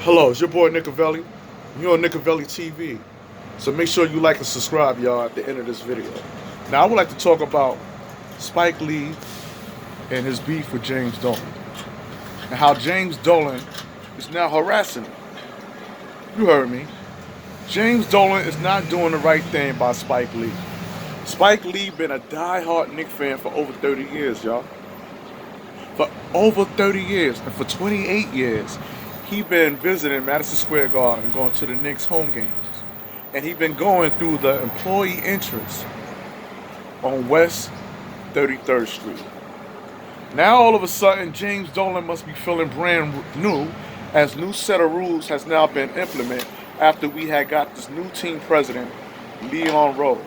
Hello, it's your boy Nickavelli. You're on Nickavelli TV. So make sure you like and subscribe, y'all, at the end of this video. Now, I would like to talk about Spike Lee and his beef with James Dolan. And how James Dolan is now harassing him. You heard me. James Dolan is not doing the right thing by Spike Lee. Spike Lee been a die-hard Knick fan for over 30 years, y'all. For over 30 years. And for 28 years, he been visiting Madison Square Garden and going to the Knicks home games. And he been going through the employee entrance on West 33rd Street. Now all of a sudden, James Dolan must be feeling brand new, as new set of rules has now been implemented after we had got this new team president, Leon Rose.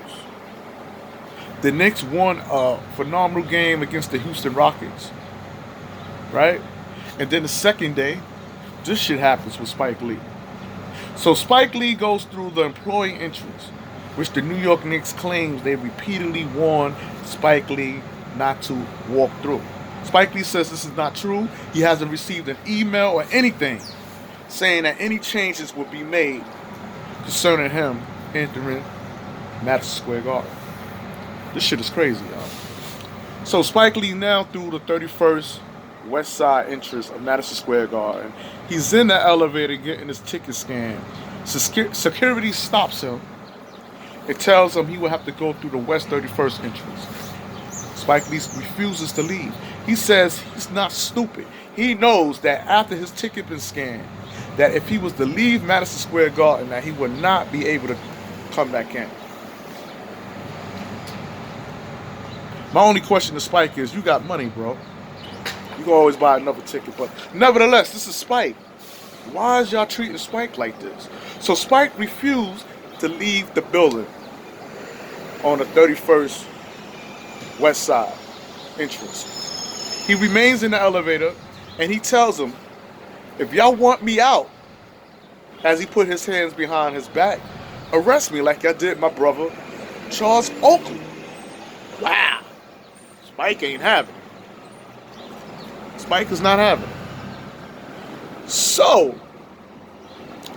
The Knicks won a phenomenal game against the Houston Rockets, right? And then the second day, this shit happens with Spike Lee. So Spike Lee goes through the employee entrance, which the New York Knicks claims they repeatedly warned Spike Lee not to walk through. Spike Lee says this is not true. He hasn't received an email or anything saying that any changes will be made concerning him entering Madison Square Garden. This shit is crazy, y'all. So Spike Lee now through the 31st West Side entrance of Madison Square Garden. He's in the elevator getting his ticket scanned. Security stops him. It tells him he will have to go through the West 31st entrance. Spike Lee refuses to leave. He says he's not stupid. He knows that after his ticket been scanned, that if he was to leave Madison Square Garden, that he would not be able to come back in. My only question to Spike is, you got money, bro. You can always buy another ticket, but nevertheless, this is Spike. Why is y'all treating Spike like this? So Spike refused to leave the building on the 31st West Side entrance. He remains in the elevator, and he tells them, if y'all want me out, as he put his hands behind his back, arrest me like I did my brother, Charles Oakley. Wow. Spike ain't having it. Spike is not having it. So,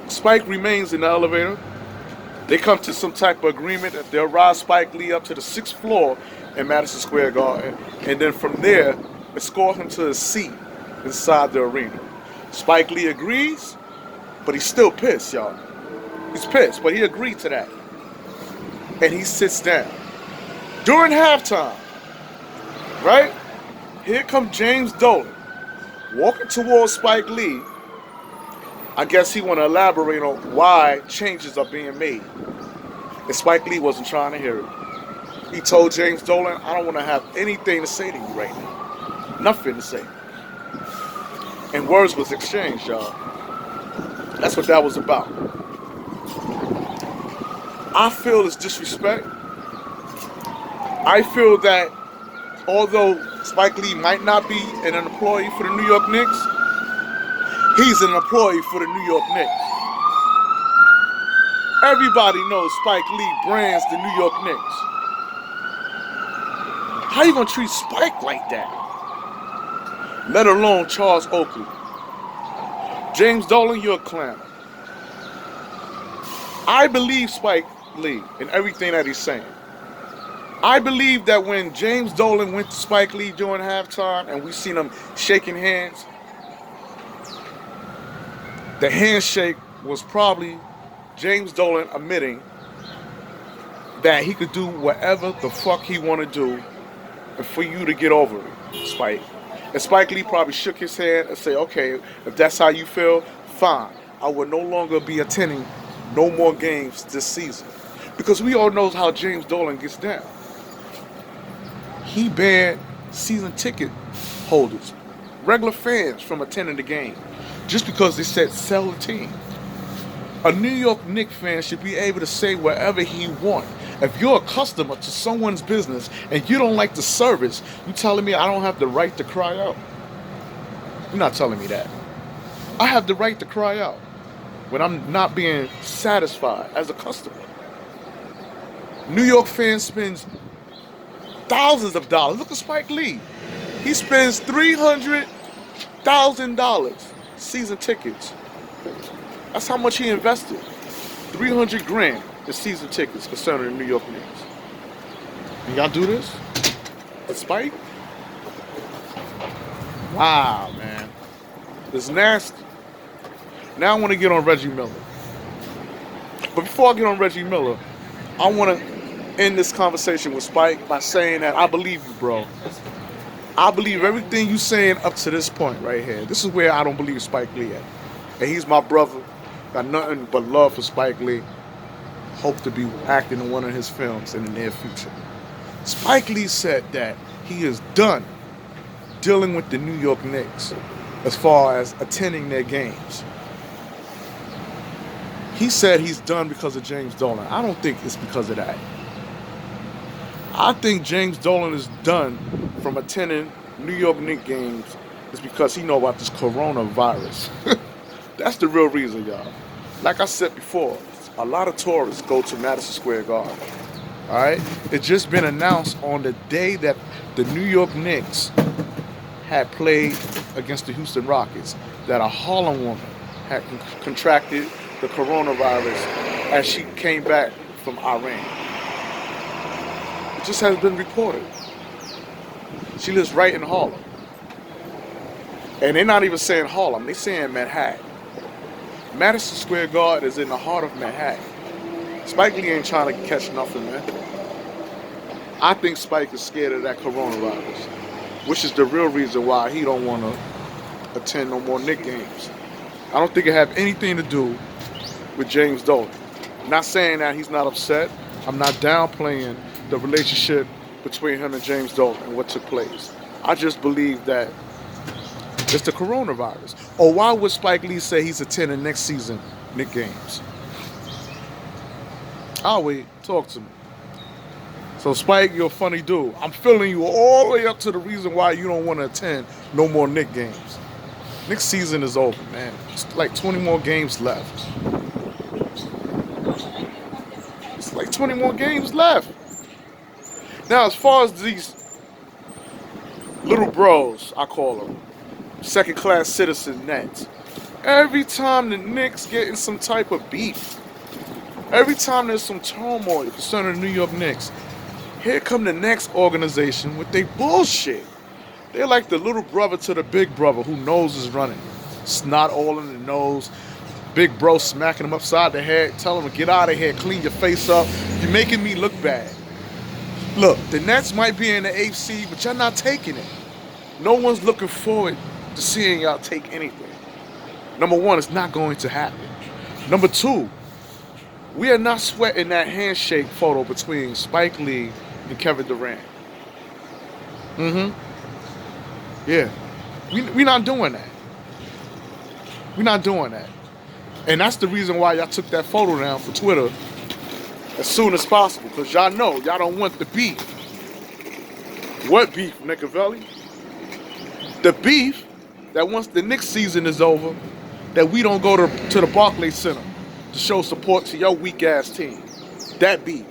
Spike remains in the elevator. They come to some type of agreement that they'll ride Spike Lee up to the 6th floor in Madison Square Garden, and then from there, escort him to his seat inside the arena. Spike Lee agrees, but he's still pissed, y'all. He's pissed, but he agreed to that. And he sits down. During halftime, right? Here comes James Dolan, walking towards Spike Lee. I guess he want to elaborate on why changes are being made. And Spike Lee wasn't trying to hear it. He told James Dolan, I don't want to have anything to say to you right now. Nothing to say. And words was exchanged, y'all. That's what that was about. I feel it's disrespect. I feel that although Spike Lee might not be an employee for the New York Knicks, he's an employee for the New York Knicks. Everybody knows Spike Lee brands the New York Knicks. How you gonna treat Spike like that? Let alone Charles Oakley. James Dolan, you're a clown. I believe Spike Lee in everything that he's saying. I believe that when James Dolan went to Spike Lee during halftime and we seen him shaking hands, the handshake was probably James Dolan admitting that he could do whatever the fuck he want to do for you to get over it, Spike. And Spike Lee probably shook his hand and said, okay, if that's how you feel, fine. I will no longer be attending no more games this season. Because we all know how James Dolan gets down. He banned season ticket holders, regular fans, from attending the game just because they said sell the team. A New York Knicks fan should be able to say whatever he wants. If you're a customer to someone's business and you don't like the service, you telling me I don't have the right to cry out? You're not telling me that. I have the right to cry out when I'm not being satisfied as a customer. New York fans spends thousands of dollars. Look at Spike Lee. He spends $300,000 season tickets That's how much he invested. 300 grand in season tickets concerning the New York Knicks. And y'all do this? With Spike? Wow, man. It's nasty. Now I want to get on Reggie Miller. But before I get on Reggie Miller, I want to end this conversation with Spike by saying that I believe you, bro. I believe everything you saying up to this point right here. This is where I don't believe Spike Lee at. And he's my brother. Got nothing but love for Spike Lee. Hope to be acting in one of his films in the near future. Spike Lee said that he is done dealing with the New York Knicks as far as attending their games. He said he's done because of James Dolan. I don't think it's because of that. I think James Dolan is done from attending New York Knicks games is because he know about this coronavirus. That's the real reason, y'all. Like I said before, a lot of tourists go to Madison Square Garden. All right? It's just been announced on the day that the New York Knicks had played against the Houston Rockets that a Harlem woman had contracted the coronavirus as she came back from Iran. It just has been reported. She lives right in Harlem. And they're not even saying Harlem, they're saying Manhattan. Madison Square Garden is in the heart of Manhattan. Spike Lee ain't trying to catch nothing, man. I think Spike is scared of that coronavirus, which is the real reason why he don't want to attend no more Knicks games. I don't think it have anything to do with James Dolan. I'm not saying that he's not upset. I'm not downplaying the relationship between him and James Dolan and what took place. I just believe that it's the coronavirus. Or why would Spike Lee say he's attending next season Knicks games? I'll wait. Talk to me. So Spike, you're a funny dude. I'm filling you all the way up to the reason why you don't want to attend no more Knicks games. Knicks season is over, man. It's like 20 more games left. It's like 20 more games left. Now, as far as these little bros, I call them, second-class citizen Nets, every time the Knicks get in some type of beef, every time there's some turmoil concerning the New York Knicks, here come the next organization with their bullshit. They're like the little brother to the big brother who knows is running. Snot all in the nose. Big bro smacking him upside the head, telling him to get out of here, clean your face up. You're making me look bad. Look, the Nets might be in the AFC, but y'all not taking it. No one's looking forward to seeing y'all take anything. Number one, it's not going to happen. Number two, we are not sweating that handshake photo between Spike Lee and Kevin Durant. Yeah. We're not doing that. We're not doing that. And that's the reason why y'all took that photo down for Twitter as soon as possible. Because y'all know y'all don't want the beef. What beef, Nickavelli? The beef that once the Knicks season is over, that we don't go to the Barclays Center to show support to your weak-ass team. That beef.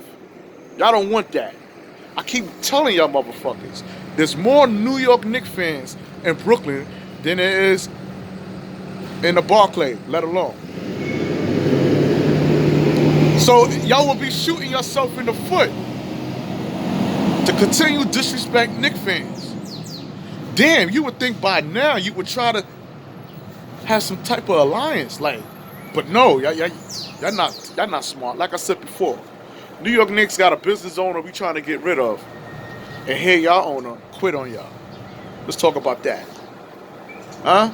Y'all don't want that. I keep telling y'all motherfuckers, there's more New York Knicks fans in Brooklyn than there is in the Barclays, let alone. So y'all will be shooting yourself in the foot to continue to disrespect Knicks fans. Damn, you would think by now you would try to have some type of alliance, like, but no, y'all not smart. Like I said before, New York Knicks got a business owner we trying to get rid of, and here y'all owner quit on y'all. Let's talk about that, huh?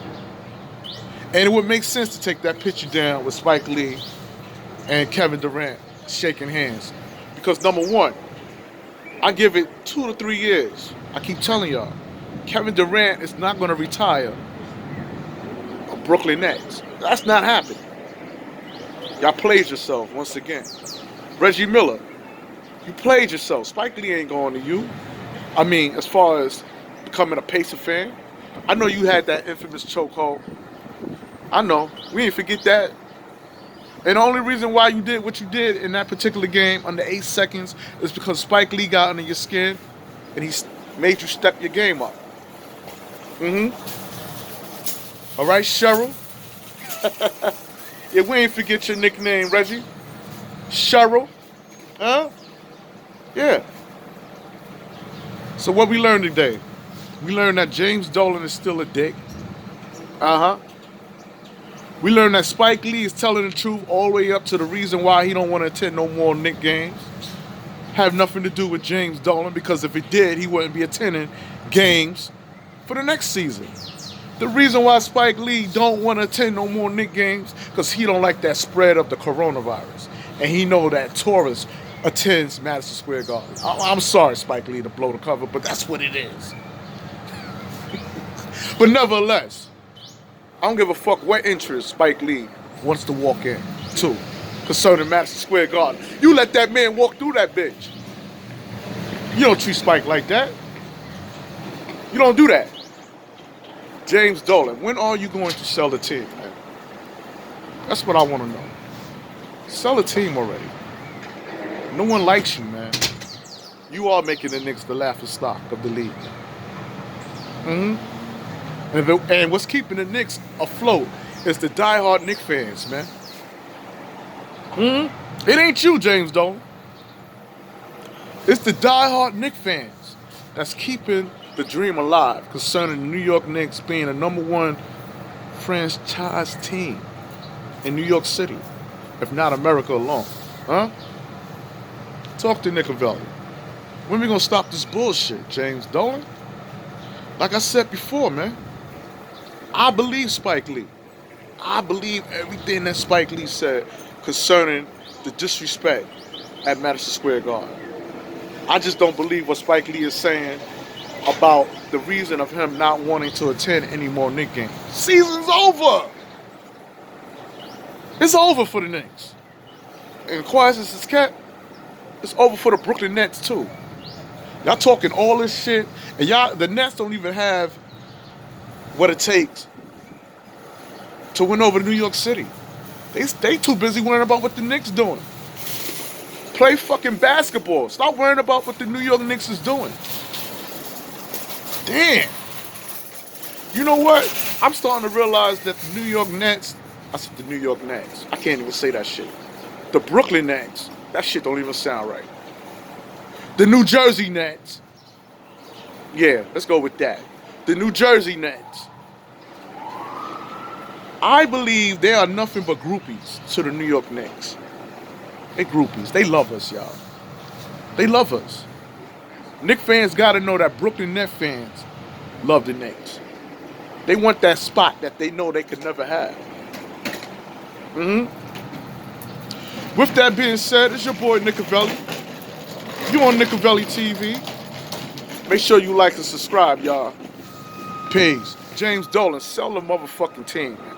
And it would make sense to take that picture down with Spike Lee and Kevin Durant shaking hands, because number one, I give it 2 to 3 years. I keep telling y'all, Kevin Durant is not going to retire a Brooklyn Nets. That's not happening. Y'all played yourself once again. Reggie Miller, you played yourself. Spike Lee ain't going to you. I mean, as far as becoming a Pacer fan, I know you had that infamous chokehold. I know. We ain't forget that. And the only reason why you did what you did in that particular game under 8 seconds is because Spike Lee got under your skin and he made you step your game up. All right, Cheryl? Yeah, we ain't forget your nickname, Reggie. Cheryl. Huh? Yeah. So what we learned today? We learned that James Dolan is still a dick. Uh-huh. We learned that Spike Lee is telling the truth all the way up to the reason why he don't want to attend no more Knick games. Have nothing to do with James Dolan, because if it did, he wouldn't be attending games for the next season. The reason why Spike Lee don't want to attend no more Knick games, because he don't like that spread of the coronavirus. And he know that tourists attends Madison Square Garden. I'm sorry, Spike Lee, to blow the cover, but that's what it is. But nevertheless, I don't give a fuck what interest Spike Lee wants to walk in to concerning Madison Square Garden. You let that man walk through that bitch. You don't treat Spike like that. You don't do that. James Dolan, when are you going to sell the team, man? That's what I want to know. Sell the team already. No one likes you, man. You are making the Knicks the laughing stock of the league. And what's keeping the Knicks afloat is the diehard Knicks fans, man. It ain't you, James Dolan. It's the diehard Knicks fans that's keeping the dream alive concerning the New York Knicks being the #1 franchise team in New York City, if not America alone. Huh? Talk to Nickavelli. When we gonna stop this bullshit, James Dolan? Like I said before, man, I believe Spike Lee. I believe everything that Spike Lee said concerning the disrespect at Madison Square Garden. I just don't believe what Spike Lee is saying about the reason of him not wanting to attend any more Knicks games. Season's over. It's over for the Knicks. And quiet as it's kept, it's over for the Brooklyn Nets too. Y'all talking all this shit, and the Nets don't even have what it takes to win over New York City. They too busy worrying about what the Knicks doing. Play fucking basketball. Stop worrying about what the New York Knicks is doing. Damn. You know what? I'm starting to realize that the New York Nets, I said the New York Nets. I can't even say that shit. The Brooklyn Nets. That shit don't even sound right. The New Jersey Nets. Yeah, let's go with that. The New Jersey Nets. I believe they are nothing but groupies to the New York Knicks. They groupies. They love us, y'all. They love us. Knicks fans got to know that Brooklyn Nets fans love the Knicks. They want that spot that they know they could never have. With that being said, it's your boy Nickavelli. You on Nickavelli TV. Make sure you like and subscribe, y'all. Peace. James Dolan, sell the motherfucking team, man.